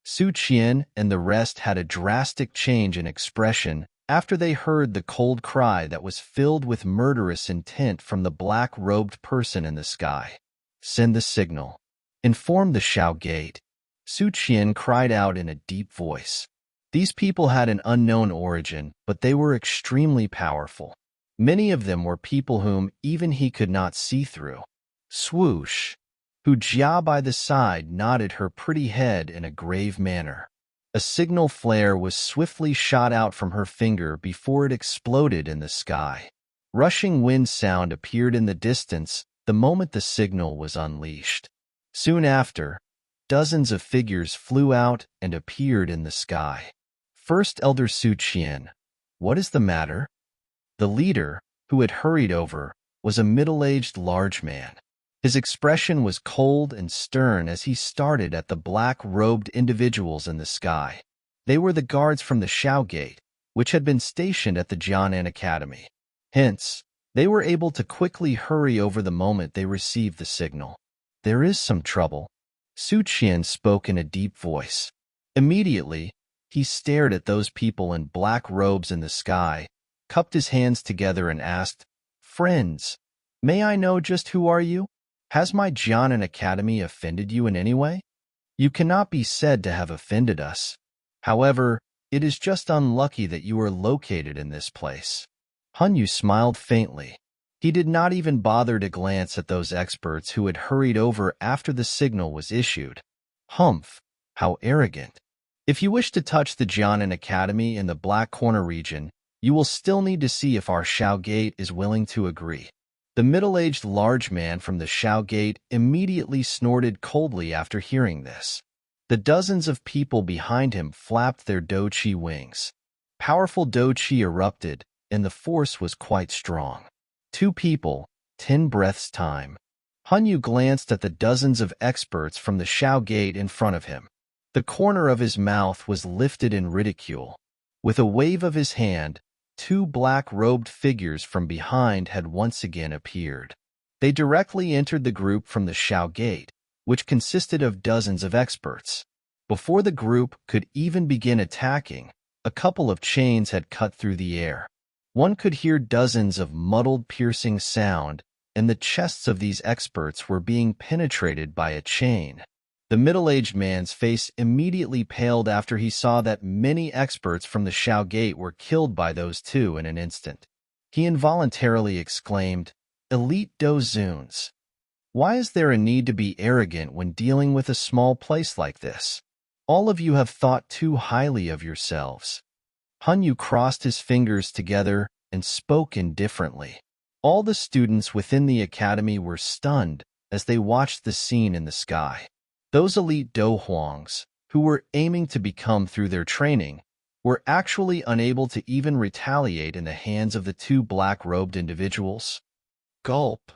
Su Qian and the rest had a drastic change in expression after they heard the cold cry that was filled with murderous intent from the black-robed person in the sky. "Send the signal. Inform the Xiao Gate." Su Qian cried out in a deep voice. These people had an unknown origin, but they were extremely powerful. Many of them were people whom even he could not see through. Swoosh! Hu Jia by the side nodded her pretty head in a grave manner. A signal flare was swiftly shot out from her finger before it exploded in the sky. Rushing wind sound appeared in the distance the moment the signal was unleashed. Soon after, dozens of figures flew out and appeared in the sky. First Elder Su Qian. "What is the matter?" The leader, who had hurried over, was a middle-aged large man. His expression was cold and stern as he started at the black-robed individuals in the sky. They were the guards from the Xiao Gate, which had been stationed at the Jia Nan Academy. Hence, they were able to quickly hurry over the moment they received the signal. "There is some trouble." Su Qian spoke in a deep voice. Immediately, he stared at those people in black robes in the sky, cupped his hands together and asked, "Friends, may I know just who are you? Has my Jia Nan Academy offended you in any way?" "You cannot be said to have offended us. However, it is just unlucky that you are located in this place." Hanyu smiled faintly. He did not even bother to glance at those experts who had hurried over after the signal was issued. Humph, how arrogant. "If you wish to touch the Jia Nan Academy in the Black Corner region, you will still need to see if our Xiao Gate is willing to agree." The middle-aged large man from the Xiao Gate immediately snorted coldly after hearing this. The dozens of people behind him flapped their douqi wings. Powerful douqi erupted, and the force was quite strong. 2 people, 10 breaths time. Hanyu glanced at the dozens of experts from the Xiao Gate in front of him. The corner of his mouth was lifted in ridicule. With a wave of his hand, 2 black-robed figures from behind had once again appeared. They directly entered the group from the Xiao Gate, which consisted of dozens of experts. Before the group could even begin attacking, a couple of chains had cut through the air. One could hear dozens of muddled, piercing sound, and the chests of these experts were being penetrated by a chain. The middle-aged man's face immediately paled after he saw that many experts from the Xiao Gate were killed by those 2 in an instant. He involuntarily exclaimed, "Elite Dozuns! Why is there a need to be arrogant when dealing with a small place like this? All of you have thought too highly of yourselves." Hanyu crossed his fingers together and spoke indifferently. All the students within the academy were stunned as they watched the scene in the sky. Those elite Douhuangs, who were aiming to become through their training, were actually unable to even retaliate in the hands of the 2 black-robed individuals. Gulp.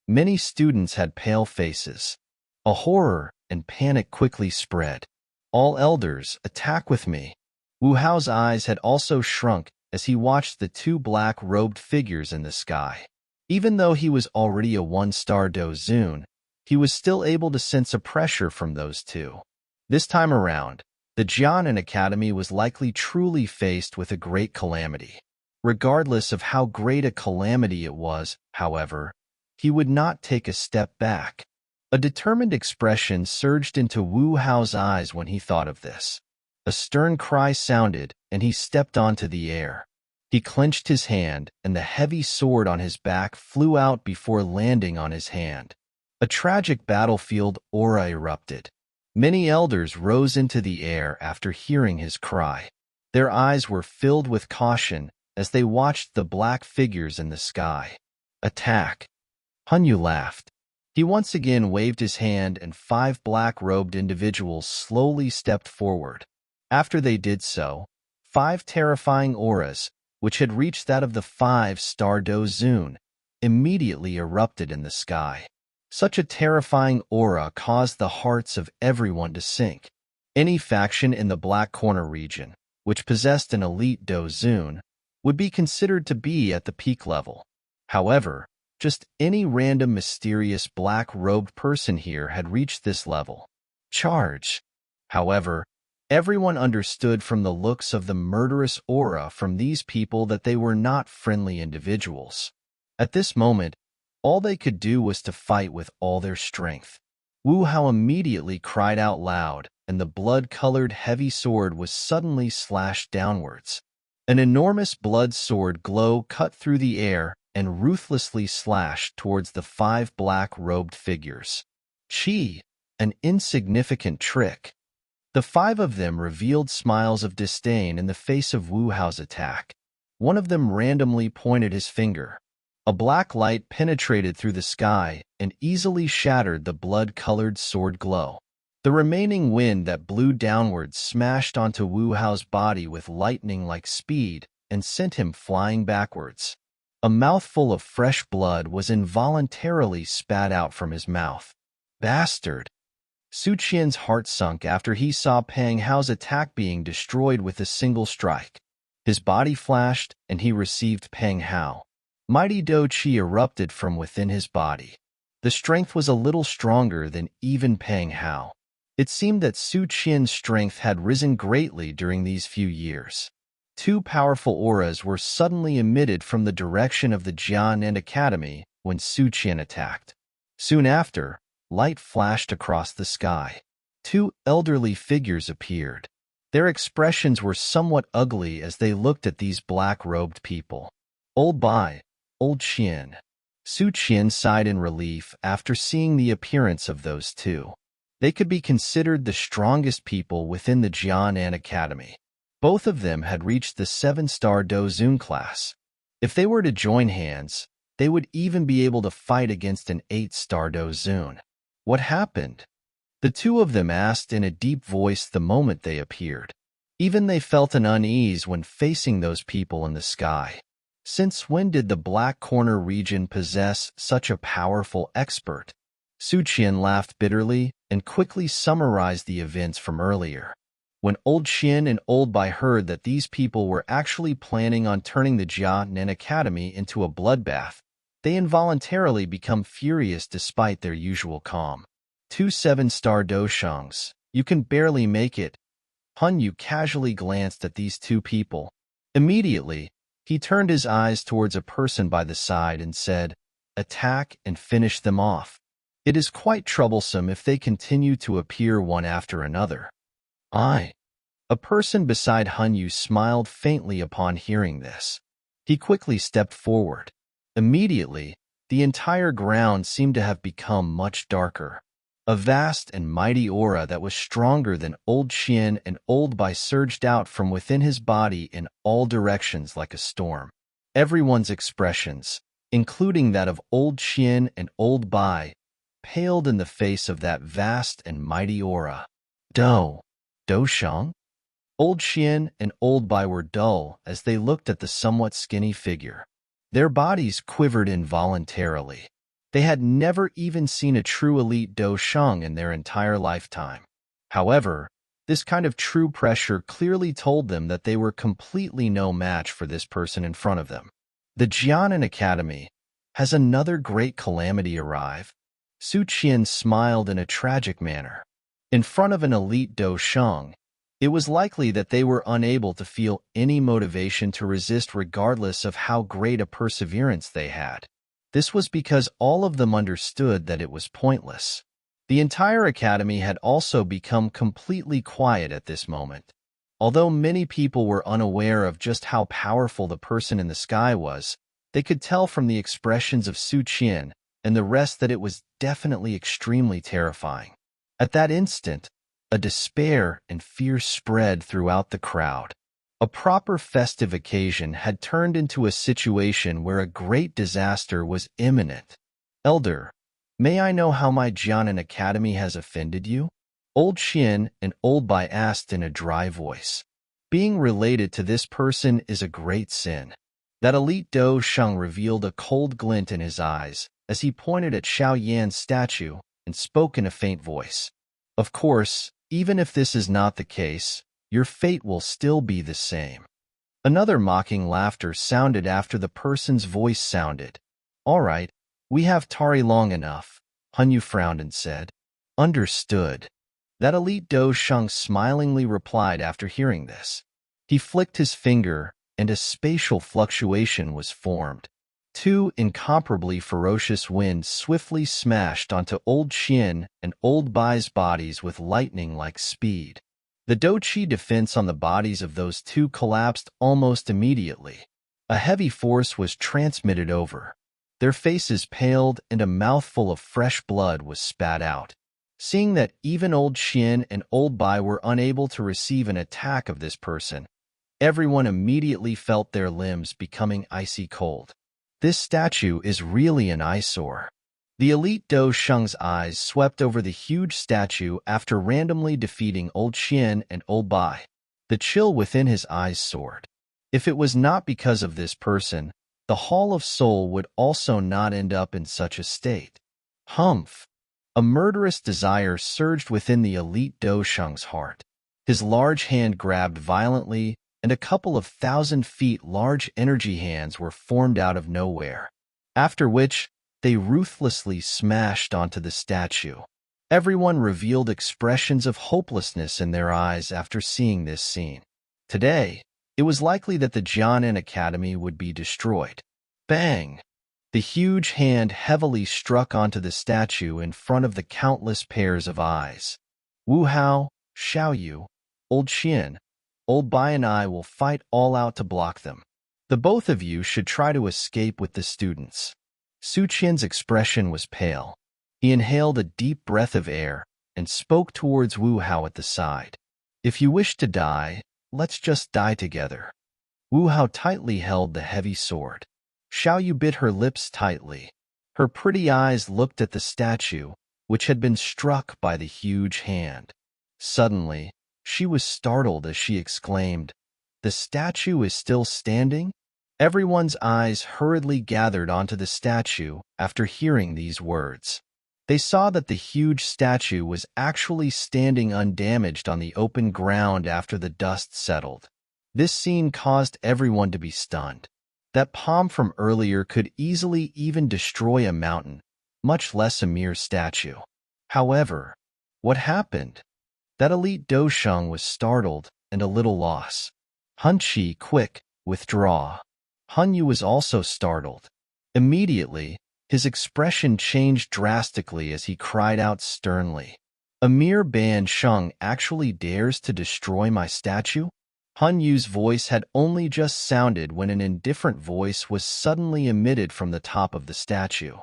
Many students had pale faces. A horror and panic quickly spread. "All elders, attack with me." Wu Hao's eyes had also shrunk as he watched the 2 black-robed figures in the sky. Even though he was already a 1-star Dozun, he was still able to sense a pressure from those 2. This time around, the Jia Nan Academy was likely truly faced with a great calamity. Regardless of how great a calamity it was, however, he would not take a step back. A determined expression surged into Wu Hao's eyes when he thought of this. A stern cry sounded, and he stepped onto the air. He clenched his hand, and the heavy sword on his back flew out before landing on his hand. A tragic battlefield aura erupted. Many elders rose into the air after hearing his cry. Their eyes were filled with caution as they watched the black figures in the sky. "Attack!" Hanyu laughed. He once again waved his hand, and 5 black-robed individuals slowly stepped forward. After they did so, 5 terrifying auras, which had reached that of the 5-star Dozun, immediately erupted in the sky. Such a terrifying aura caused the hearts of everyone to sink. Any faction in the Black Corner region, which possessed an elite Dozun, would be considered to be at the peak level. However, just any random mysterious black-robed person here had reached this level. Charge! However, Everyone understood from the looks of the murderous aura from these people that they were not friendly individuals. At this moment, all they could do was to fight with all their strength. Wu Hao immediately cried out loud, and the blood-colored heavy sword was suddenly slashed downwards. An enormous blood sword glow cut through the air and ruthlessly slashed towards the 5 black-robed figures. Chi, an insignificant trick. The 5 of them revealed smiles of disdain in the face of Wu Hao's attack. One of them randomly pointed his finger. A black light penetrated through the sky and easily shattered the blood-colored sword glow. The remaining wind that blew downwards smashed onto Wu Hao's body with lightning-like speed and sent him flying backwards. A mouthful of fresh blood was involuntarily spat out from his mouth. Bastard! Su Qian's heart sunk after he saw Pang Hao's attack being destroyed with a single strike. His body flashed, and he received Pang Hao. Mighty Dou Qi erupted from within his body. The strength was a little stronger than even Pang Hao. It seemed that Su Qian's strength had risen greatly during these few years. 2 powerful auras were suddenly emitted from the direction of the Jia Nan Academy when Su Qian attacked. Soon after, light flashed across the sky. 2 elderly figures appeared. Their expressions were somewhat ugly as they looked at these black-robed people. Old Bai, Old Qian. Su Qian sighed in relief after seeing the appearance of those 2. They could be considered the strongest people within the Jia Nan Academy. Both of them had reached the 7-star Dozun class. If they were to join hands, they would even be able to fight against an 8-star Dozun. What happened? The 2 of them asked in a deep voice the moment they appeared. Even they felt an unease when facing those people in the sky. Since when did the Black Corner region possess such a powerful expert? Su Qian laughed bitterly and quickly summarized the events from earlier. When Old Qian and Old Bai heard that these people were actually planning on turning the Jia Nan Academy into a bloodbath, they involuntarily become furious despite their usual calm. 2 7-star Doushangs, you can barely make it. Han Yu casually glanced at these 2 people. Immediately, he turned his eyes towards a person by the side and said, "Attack and finish them off. It is quite troublesome if they continue to appear one after another." A person beside Han Yu smiled faintly upon hearing this. He quickly stepped forward. Immediately, the entire ground seemed to have become much darker. A vast and mighty aura that was stronger than Old Qian and Old Bai surged out from within his body in all directions like a storm. Everyone's expressions, including that of Old Qian and Old Bai, paled in the face of that vast and mighty aura. Doushang? Old Qian and Old Bai were dull as they looked at the somewhat skinny figure. Their bodies quivered involuntarily. They had never even seen a true elite Doushang in their entire lifetime. However, this kind of true pressure clearly told them that they were completely no match for this person in front of them. The Jia Nan Academy. Has another great calamity arrived? Su Qian smiled in a tragic manner. In front of an elite Doushang, it was likely that they were unable to feel any motivation to resist regardless of how great a perseverance they had. This was because all of them understood that it was pointless. The entire academy had also become completely quiet at this moment. Although many people were unaware of just how powerful the person in the sky was, they could tell from the expressions of Su Qian and the rest that it was definitely extremely terrifying. At that instant, a despair and fear spread throughout the crowd. A proper festive occasion had turned into a situation where a great disaster was imminent. "Elder, may I know how my Jia Nan Academy has offended you?" Old Qian and Old Bai asked in a dry voice. Being related to this person is a great sin. That elite Dou Sheng revealed a cold glint in his eyes as he pointed at Xiao Yan's statue and spoke in a faint voice. "Of course, even if this is not the case, your fate will still be the same." Another mocking laughter sounded after the person's voice sounded. "All right, we have tarry long enough," Han Yu frowned and said. "Understood." That elite Do Sheng smilingly replied after hearing this. He flicked his finger, and a spatial fluctuation was formed. Two incomparably ferocious winds swiftly smashed onto Old Qian and Old Bai's bodies with lightning-like speed. The Do Qi defense on the bodies of those two collapsed almost immediately. A heavy force was transmitted over. Their faces paled and a mouthful of fresh blood was spat out. Seeing that even Old Qian and Old Bai were unable to receive an attack of this person, everyone immediately felt their limbs becoming icy cold. This statue is really an eyesore. The elite Do Sheng's eyes swept over the huge statue after randomly defeating Old Qian and Old Bai. The chill within his eyes soared. If it was not because of this person, the Hall of Soul would also not end up in such a state. Humph! A murderous desire surged within the elite Do Sheng's heart. His large hand grabbed violently, and a couple of 1,000 feet large energy hands were formed out of nowhere, after which they ruthlessly smashed onto the statue. Everyone revealed expressions of hopelessness in their eyes after seeing this scene. Today, it was likely that the Jia Nan Academy would be destroyed. Bang! The huge hand heavily struck onto the statue in front of the countless pairs of eyes. Wu Hao, Xiao Yu, Old Qian, Old Bai and I will fight all out to block them. The both of you should try to escape with the students. Su Qian's expression was pale. He inhaled a deep breath of air and spoke towards Wu Hao at the side. If you wish to die, let's just die together. Wu Hao tightly held the heavy sword. Xiao Yu bit her lips tightly. Her pretty eyes looked at the statue, which had been struck by the huge hand. Suddenly, she was startled as she exclaimed, "The statue is still standing?" Everyone's eyes hurriedly gathered onto the statue after hearing these words. They saw that the huge statue was actually standing undamaged on the open ground after the dust settled. This scene caused everyone to be stunned. That palm from earlier could easily even destroy a mountain, much less a mere statue. However, what happened? That elite Do Sheng was startled and a little lost. Hun Qi, quick, withdraw. Hun Yu was also startled. Immediately, his expression changed drastically as he cried out sternly, "A mere Ban Sheng actually dares to destroy my statue?" Hun Yu's voice had only just sounded when an indifferent voice was suddenly emitted from the top of the statue.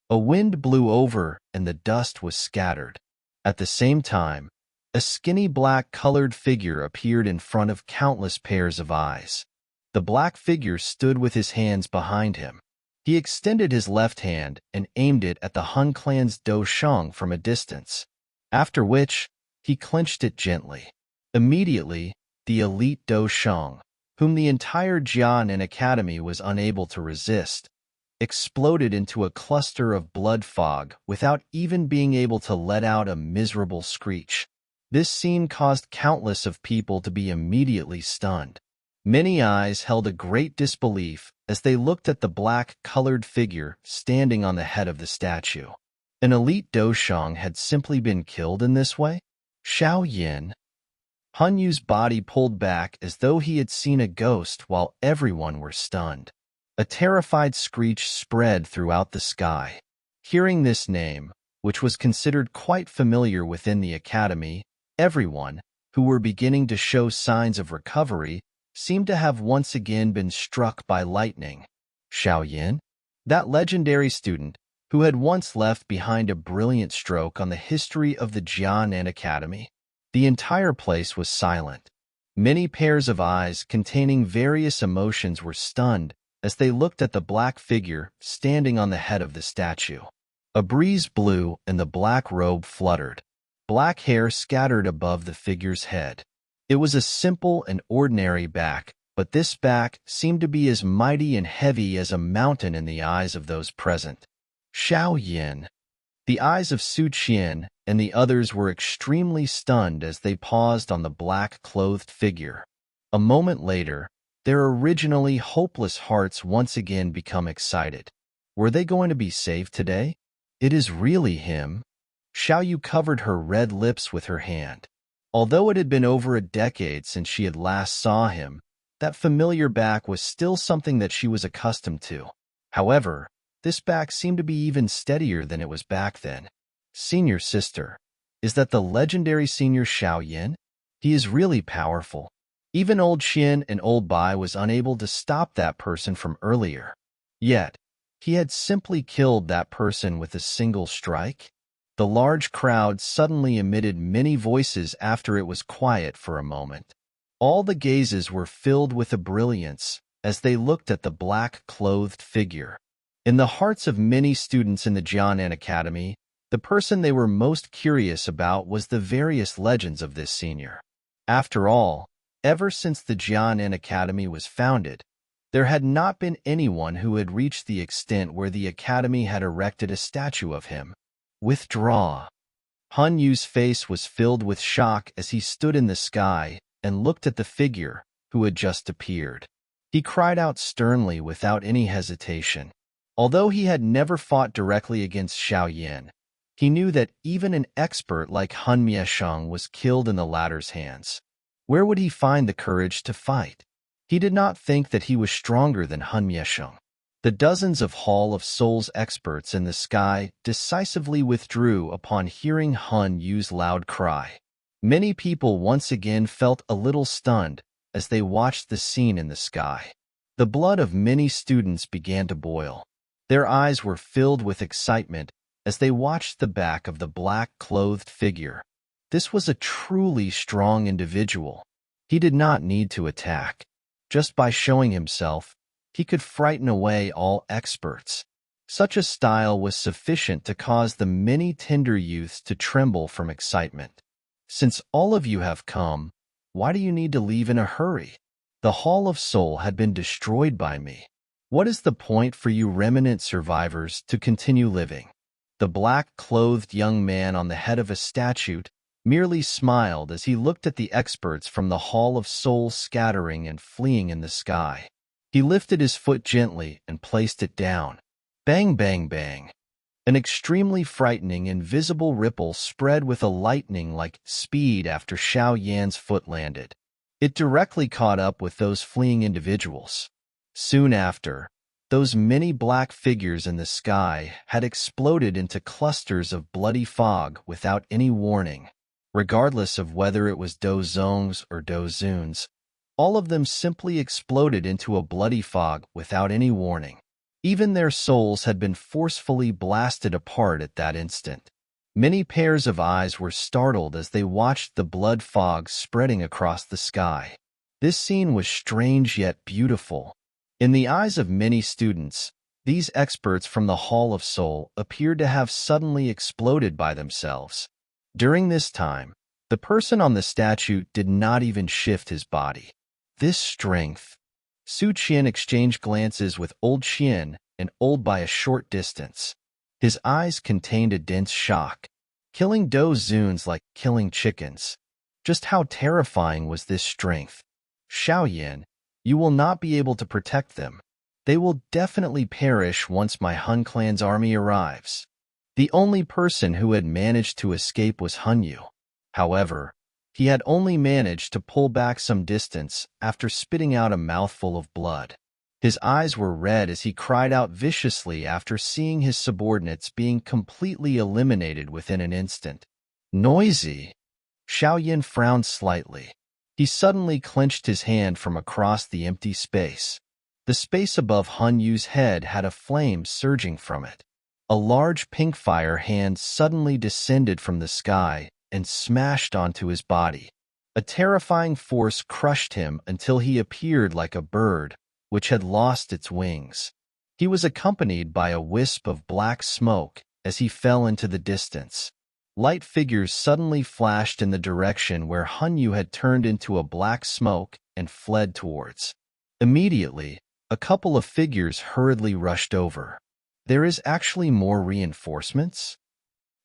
A wind blew over and the dust was scattered. At the same time, a skinny black-colored figure appeared in front of countless pairs of eyes. The black figure stood with his hands behind him. He extended his left hand and aimed it at the Hun clan's Do Sheng from a distance, after which he clenched it gently. Immediately, the elite Do Sheng, whom the entire Jia Nan Academy was unable to resist, exploded into a cluster of blood fog without even being able to let out a miserable screech. This scene caused countless of people to be immediately stunned. Many eyes held a great disbelief as they looked at the black-colored figure standing on the head of the statue. An elite Do Sheng had simply been killed in this way? Xiao Yan. Hun Yu's body pulled back as though he had seen a ghost while everyone were stunned. A terrified screech spread throughout the sky. Hearing this name, which was considered quite familiar within the academy, everyone, who were beginning to show signs of recovery, seemed to have once again been struck by lightning. Xiao Yan? That legendary student, who had once left behind a brilliant stroke on the history of the Jia Nan Academy. The entire place was silent. Many pairs of eyes containing various emotions were stunned as they looked at the black figure standing on the head of the statue. A breeze blew and the black robe fluttered. Black hair scattered above the figure's head. It was a simple and ordinary back, but this back seemed to be as mighty and heavy as a mountain in the eyes of those present. Xiao Yan. The eyes of Su Qian and the others were extremely stunned as they paused on the black-clothed figure. A moment later, their originally hopeless hearts once again become excited. Were they going to be saved today? It is really him. Xiao Yu covered her red lips with her hand. Although it had been over a decade since she had last saw him, that familiar back was still something that she was accustomed to. However, this back seemed to be even steadier than it was back then. Senior sister, is that the legendary senior Xiao Yan? He is really powerful. Even old Xian and old Bai was unable to stop that person from earlier. Yet, he had simply killed that person with a single strike. The large crowd suddenly emitted many voices after it was quiet for a moment. All the gazes were filled with a brilliance as they looked at the black-clothed figure. In the hearts of many students in the Jia Nan Academy, the person they were most curious about was the various legends of this senior. After all, ever since the Jia Nan Academy was founded, there had not been anyone who had reached the extent where the Academy had erected a statue of him. Withdraw. Han Yu's face was filled with shock as he stood in the sky and looked at the figure who had just appeared. He cried out sternly without any hesitation. Although he had never fought directly against Xiao Yan, he knew that even an expert like Han Miesheng was killed in the latter's hands. Where would he find the courage to fight? He did not think that he was stronger than Han Miesheng. The dozens of Hall of Souls experts in the sky decisively withdrew upon hearing Han Yu's loud cry. Many people once again felt a little stunned as they watched the scene in the sky. The blood of many students began to boil. Their eyes were filled with excitement as they watched the back of the black-clothed figure. This was a truly strong individual. He did not need to attack. Just by showing himself, he could frighten away all experts. Such a style was sufficient to cause the many tender youths to tremble from excitement. Since all of you have come, why do you need to leave in a hurry? The Hall of Soul had been destroyed by me. What is the point for you remnant survivors to continue living? The black-clothed young man on the head of a statue merely smiled as he looked at the experts from the Hall of Souls scattering and fleeing in the sky. He lifted his foot gently and placed it down. Bang, bang, bang. An extremely frightening invisible ripple spread with a lightning-like speed after Xiao Yan's foot landed. It directly caught up with those fleeing individuals. Soon after, those many black figures in the sky had exploded into clusters of bloody fog without any warning. Regardless of whether it was Dozongs or Dozuns, all of them simply exploded into a bloody fog without any warning. Even their souls had been forcefully blasted apart at that instant. Many pairs of eyes were startled as they watched the blood fog spreading across the sky. This scene was strange yet beautiful. In the eyes of many students, these experts from the Hall of Soul appeared to have suddenly exploded by themselves. During this time, the person on the statue did not even shift his body. This strength. Su Qian exchanged glances with old Qian and old by a short distance. His eyes contained a dense shock. Killing Dozuns like killing chickens. Just how terrifying was this strength? Xiao Yan, you will not be able to protect them. They will definitely perish once my Han clan's army arrives. The only person who had managed to escape was Han Yu. However, he had only managed to pull back some distance after spitting out a mouthful of blood. His eyes were red as he cried out viciously after seeing his subordinates being completely eliminated within an instant. Noisy. Xiao Yan frowned slightly. He suddenly clenched his hand from across the empty space. The space above Han Yu's head had a flame surging from it. A large pink fire hand suddenly descended from the sky and smashed onto his body. A terrifying force crushed him until he appeared like a bird, which had lost its wings. He was accompanied by a wisp of black smoke as he fell into the distance. Light figures suddenly flashed in the direction where Han Yu had turned into a black smoke and fled towards. Immediately, a couple of figures hurriedly rushed over. There is actually more reinforcements?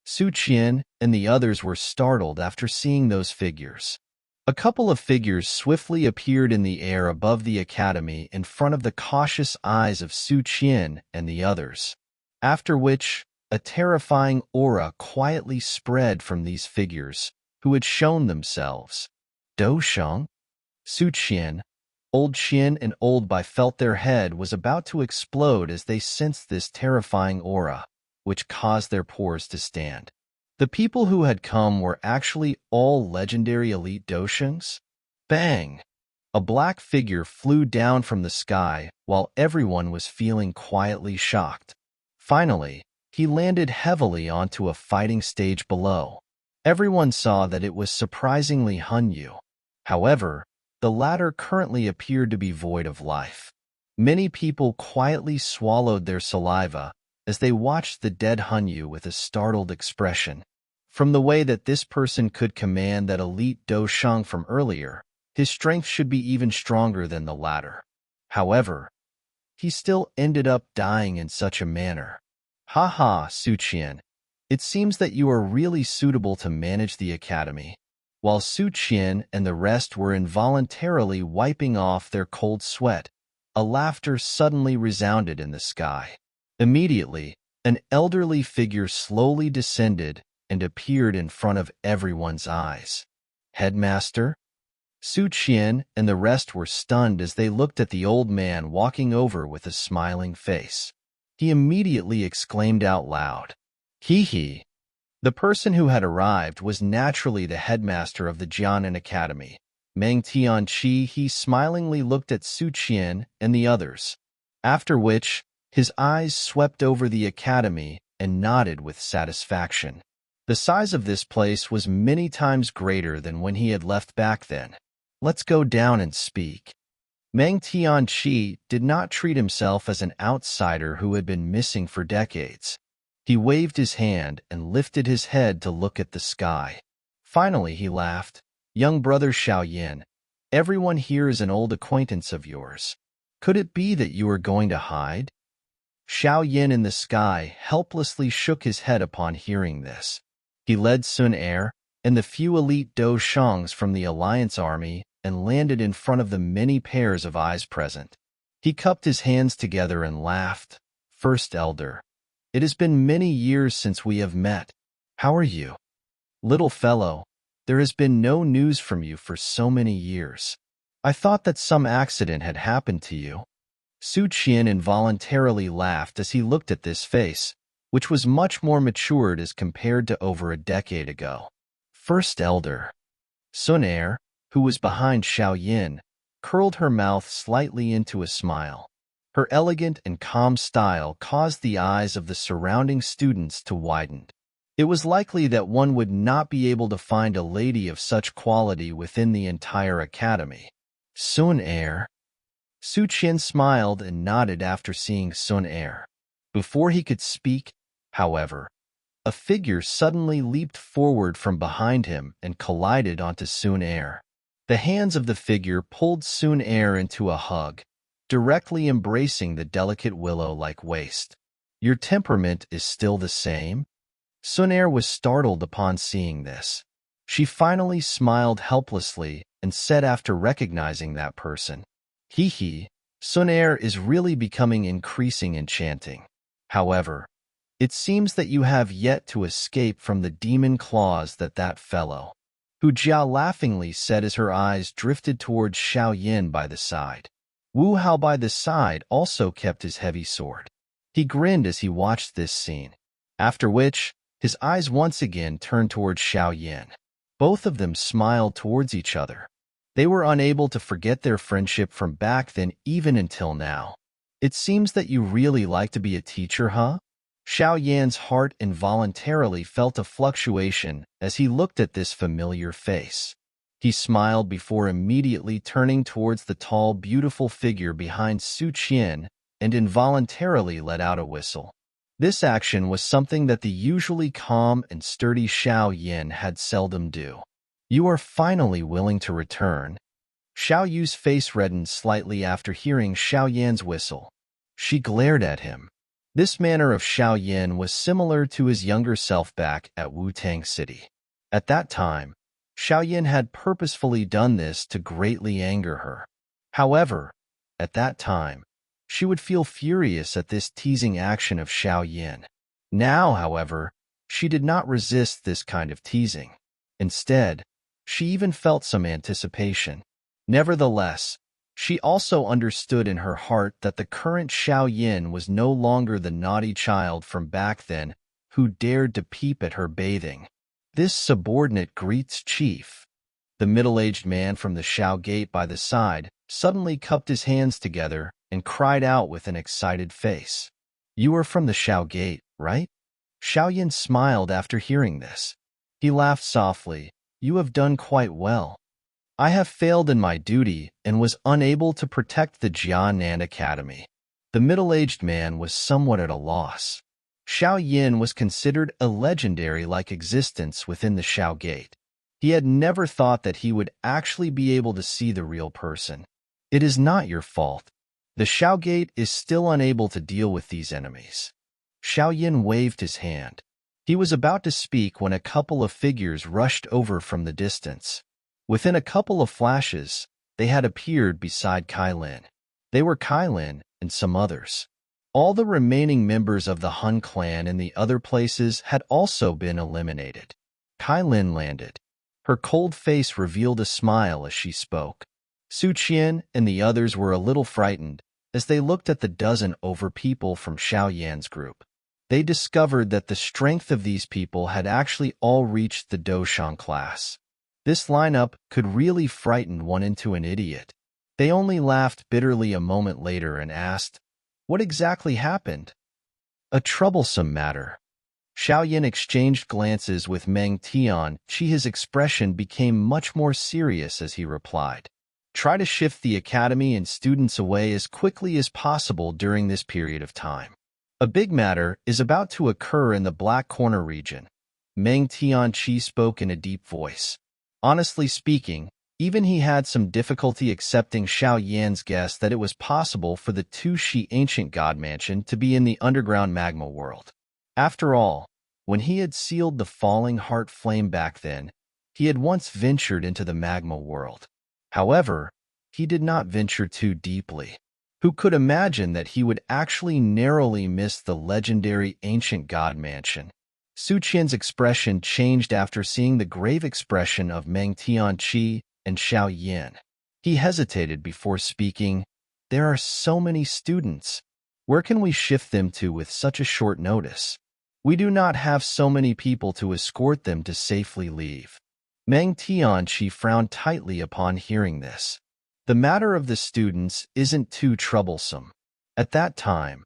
Su Qian and the others were startled after seeing those figures. A couple of figures swiftly appeared in the air above the academy in front of the cautious eyes of Su Qian and the others. After which, A terrifying aura quietly spread from these figures, who had shown themselves. Do Sheng, Su Qian, Old Qian and Old Bai felt their head was about to explode as they sensed this terrifying aura, which caused their pores to stand. The people who had come were actually all legendary elite Doshengs? Bang! A black figure flew down from the sky while everyone was feeling quietly shocked. Finally, he landed heavily onto a fighting stage below. Everyone saw that it was surprisingly Hanyu. However, the latter currently appeared to be void of life. Many people quietly swallowed their saliva as they watched the dead Hanyu with a startled expression. From the way that this person could command that elite Do Sheng from earlier, his strength should be even stronger than the latter. However, he still ended up dying in such a manner. Ha, Su Qian. It seems that you are really suitable to manage the academy. While Su Qian and the rest were involuntarily wiping off their cold sweat, a laughter suddenly resounded in the sky. Immediately, an elderly figure slowly descended and appeared in front of everyone's eyes. Headmaster? Su Qian and the rest were stunned as they looked at the old man walking over with a smiling face. He immediately exclaimed out loud, "Hee." The person who had arrived was naturally the headmaster of the Jia Nan Academy, Meng Tianqi. He smilingly looked at Su Qian and the others, after which his eyes swept over the academy and nodded with satisfaction. The size of this place was many times greater than when he had left back then. Let's go down and speak. Meng Tianqi did not treat himself as an outsider who had been missing for decades. He waved his hand and lifted his head to look at the sky. Finally, he laughed. Young brother Xiao Yan, everyone here is an old acquaintance of yours. Could it be that you are going to hide? Xiao Yan in the sky helplessly shook his head upon hearing this. He led Sun Er and the few elite Do Shengs from the Alliance army and landed in front of the many pairs of eyes present. He cupped his hands together and laughed. First Elder, it has been many years since we have met. How are you? Little fellow, there has been no news from you for so many years. I thought that some accident had happened to you. Su Qian involuntarily laughed as he looked at this face, which was much more matured as compared to over a decade ago. First Elder. Sun Er, who was behind Xiao Yan, curled her mouth slightly into a smile. Her elegant and calm style caused the eyes of the surrounding students to widen. It was likely that one would not be able to find a lady of such quality within the entire academy. Sun Er. Su Qian smiled and nodded after seeing Sun Er. Before he could speak, however, a figure suddenly leaped forward from behind him and collided onto Sun Er. The hands of the figure pulled Sun Er into a hug, directly embracing the delicate willow-like waist. Your temperament is still the same? Sun Er was startled upon seeing this. She finally smiled helplessly and said after recognizing that person, Hee, Sun Er is really becoming increasing enchanting. However, it seems that you have yet to escape from the demon claws that fellow, Hu Jia laughingly said as her eyes drifted towards Xiao Yan by the side. Wu Hao by the side also kept his heavy sword. He grinned as he watched this scene, after which his eyes once again turned towards Xiao Yan. Both of them smiled towards each other. They were unable to forget their friendship from back then even until now. It seems that you really like to be a teacher, huh? Xiao Yan's heart involuntarily felt a fluctuation as he looked at this familiar face. He smiled before immediately turning towards the tall, beautiful figure behind Su Qian and involuntarily let out a whistle. This action was something that the usually calm and sturdy Xiao Yan had seldom do. You are finally willing to return. Xiao Yu's face reddened slightly after hearing Xiao Yan's whistle. She glared at him. This manner of Xiao Yan was similar to his younger self back at Wu-Tang City. At that time, Xiao Yan had purposefully done this to greatly anger her. However, at that time, she would feel furious at this teasing action of Xiao Yan. Now, however, she did not resist this kind of teasing. Instead, she even felt some anticipation. Nevertheless, she also understood in her heart that the current Xiao Yan was no longer the naughty child from back then who dared to peep at her bathing. This subordinate greets chief. The middle-aged man from the Xiao Gate by the side suddenly cupped his hands together and cried out with an excited face. "You are from the Xiao Gate, right?" Xiao Yan smiled after hearing this. He laughed softly. "You have done quite well. I have failed in my duty and was unable to protect the Jia Nan Academy." The middle-aged man was somewhat at a loss. Xiao Yan was considered a legendary-like existence within the Xiao Gate. He had never thought that he would actually be able to see the real person. "It is not your fault. The Xiao Gate is still unable to deal with these enemies." Xiao Yan waved his hand. He was about to speak when a couple of figures rushed over from the distance. Within a couple of flashes, they had appeared beside Kailin. They were Kailin and some others. All the remaining members of the Hun clan in the other places had also been eliminated. Kailin landed. Her cold face revealed a smile as she spoke. Su Qian and the others were a little frightened as they looked at the dozen over people from Xiao Yan's group. They discovered that the strength of these people had actually all reached the Doshang class. This lineup could really frighten one into an idiot. They only laughed bitterly a moment later and asked, "What exactly happened?" "A troublesome matter." Xiao Yan exchanged glances with Meng Tian. His expression became much more serious as he replied, "Try to shift the academy and students away as quickly as possible during this period of time. A big matter is about to occur in the Black Corner region." Meng Tianqi spoke in a deep voice. Honestly speaking, even he had some difficulty accepting Xiao Yan's guess that it was possible for the Tu Shi ancient god mansion to be in the underground magma world. After all, when he had sealed the falling heart flame back then, he had once ventured into the magma world. However, he did not venture too deeply. Who could imagine that he would actually narrowly miss the legendary ancient god mansion? Su Qian's expression changed after seeing the grave expression of Meng Tianqi and Xiao Yan. He hesitated before speaking. "There are so many students. Where can we shift them to with such a short notice? We do not have so many people to escort them to safely leave." Meng Tianqi frowned tightly upon hearing this. "The matter of the students isn't too troublesome. At that time,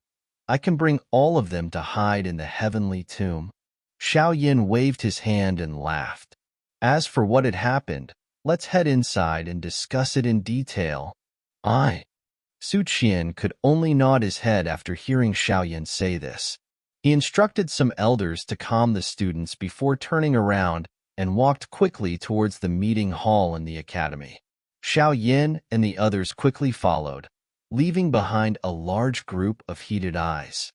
I can bring all of them to hide in the heavenly tomb." Xiao Yan waved his hand and laughed. "As for what had happened, let's head inside and discuss it in detail." Su Qian could only nod his head after hearing Xiao Yan say this. He instructed some elders to calm the students before turning around and walked quickly towards the meeting hall in the academy. Xiao Yan and the others quickly followed, leaving behind a large group of heated eyes.